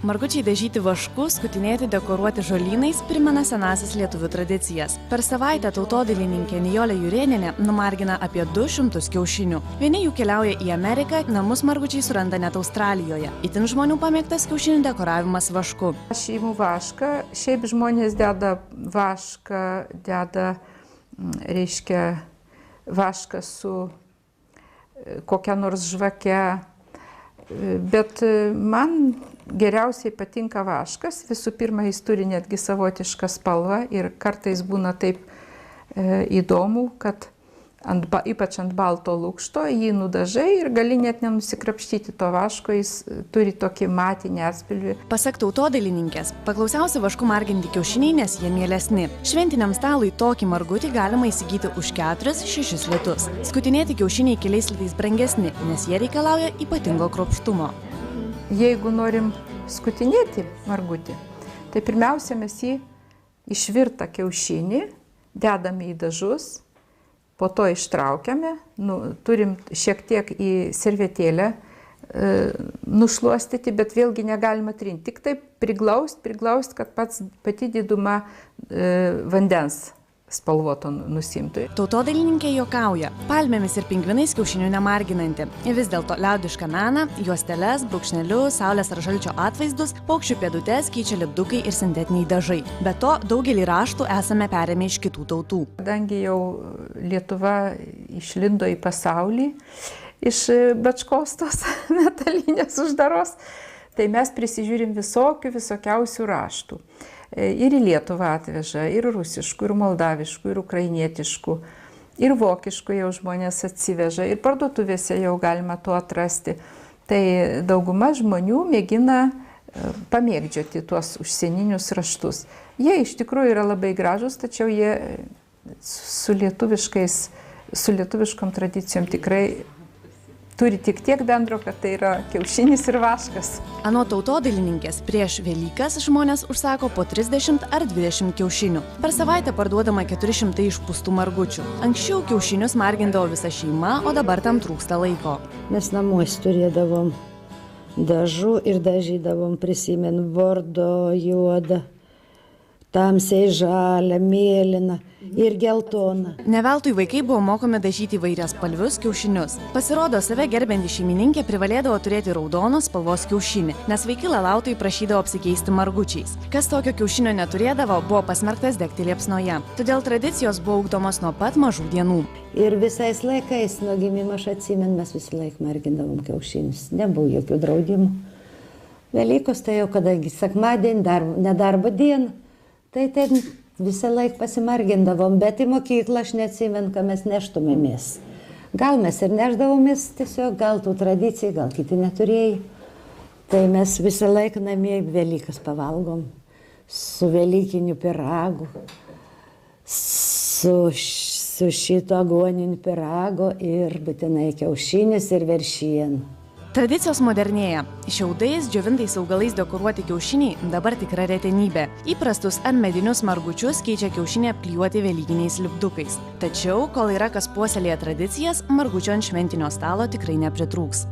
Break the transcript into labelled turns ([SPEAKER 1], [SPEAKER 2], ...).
[SPEAKER 1] Margučiai dažyti vašku, skutinėti, dekoruoti žolynais primena senasis lietuvių tradicijas. Per savaitę tautodailininkė Nijolė Jurėnienė numargina apie 200 kiaušinių. Vieni jų keliauja į Ameriką, namus margučiai suranda net Australijoje. Itin žmonių pamėgtas kiaušinių dekoravimas vašku.
[SPEAKER 2] Aš imu vašką, šiaip žmonės deda vašką, reiškia vašką su kokia nors žvake, bet man geriausiai patinka vaškas. Visų pirma, jis turi netgi savotišką spalvą ir kartais būna taip įdomu, kad ypač ant balto lukšto jį nudažai ir gali net nenusikrapštyti to vaško, jis turi tokį matinį atspalvį.
[SPEAKER 1] Pasak tautodailininkės, paklausiausi vašku marginti kiaušiniai, nes jie mielesni. Šventiniam stalui tokį margutį galima įsigyti už 4-6 litus. Skutinėti kiaušiniai keliais litais brangesni, nes jie reikalauja ypatingo kruopštumo.
[SPEAKER 2] Jeigu norim skutinėti margutį, tai pirmiausia mes jį išvirtą kiaušinį dedame į dažus, po to ištraukiame, turim šiek tiek į servetėlę nušluostyti, bet vėlgi negalima trinti. Tik taip priglaust, kad pati diduma vandens spalvoto nusimtų.
[SPEAKER 1] Tautodailininkė juokauja, palmėmis ir pingvinais kiaušinių nemarginanti. Vis dėlto liaudišką meną, juosteles, brūkšnelius, saulės ar žalčio atvaizdus, paukščių pėdutes keičia lipdukai ir sintetiniai dažai. Be to, daugelį raštų esame perėmę iš kitų tautų.
[SPEAKER 2] Kadangi jau Lietuva išlindo į pasaulį iš bačkos tos metalinės uždaros, tai mes prisižiūrim visokiausių raštų. Ir į Lietuvą atveža, ir rusiškų, ir moldaviškų, ir ukrainietiškų, ir vokiškų jau žmonės atsiveža, ir parduotuvėse jau galima to atrasti. Tai dauguma žmonių mėgina pamėgdžioti tuos užsieninius raštus. Jie iš tikrųjų yra labai gražus, tačiau jie su lietuviškom tradicijom tikrai turi tik tiek bendro, kad tai yra kiaušinis ir vaškas.
[SPEAKER 1] Anot tautodailininkės, prieš Velykas žmonės užsako po 30 ar 20 kiaušinių. Per savaitę parduodama 400 išpūstų margučių. Anksčiau kiaušinius margindavo visa šeima, o dabar tam trūksta laiko.
[SPEAKER 3] Mes namuose turėdavom dažų ir dažydavom, prisimenu, bordo, juodą, tamsiai žalią, mėlyną ir geltoną.
[SPEAKER 1] Ne veltui vaikai buvo mokomi dažyti įvairias spalvius kiaušinius. Pasirodo, save gerbianti šeimininkė privalėdavo turėti raudonos spalvos kiaušinį, nes vaikai lalautojai prašydavo apsikeisti margučiais. Kas tokio kiaušinio neturėdavo, buvo pasmerktas degti liepsnoje. Todėl tradicijos buvo ugdomos nuo pat mažų dienų.
[SPEAKER 3] Ir visais laikais, nuo gimimo aš atsimenu, mes visą laiką margindavom kiaušinius. Nebuvo jokių draudimų. Velykos tai jau kadangi sekmadienį, nedarbo dieną, tai ten visą laiką pasimargindavom, bet į mokyklą aš neatsimenu, ką mes neštumėmės. Gal mes ir nešdavomės tiesiog, gal tų tradicijų, gal kiti neturėjai. Tai mes visą laiką namie Velykas pavalgom su velykiniu pyragu, su šito aguoniniu pyragu ir būtinai kiaušinis ir veršiena.
[SPEAKER 1] Tradicijos modernėja. Šiaudais, džiovintais augalais dekoruoti kiaušiniai dabar tikra retenybė. Įprastus ar medinius margučius keičia kiaušinį apklijuoti velykiniais lipdukais. Tačiau, kol yra kas puoselėja tradicijas, margučio ant šventinio stalo tikrai nepritrūks.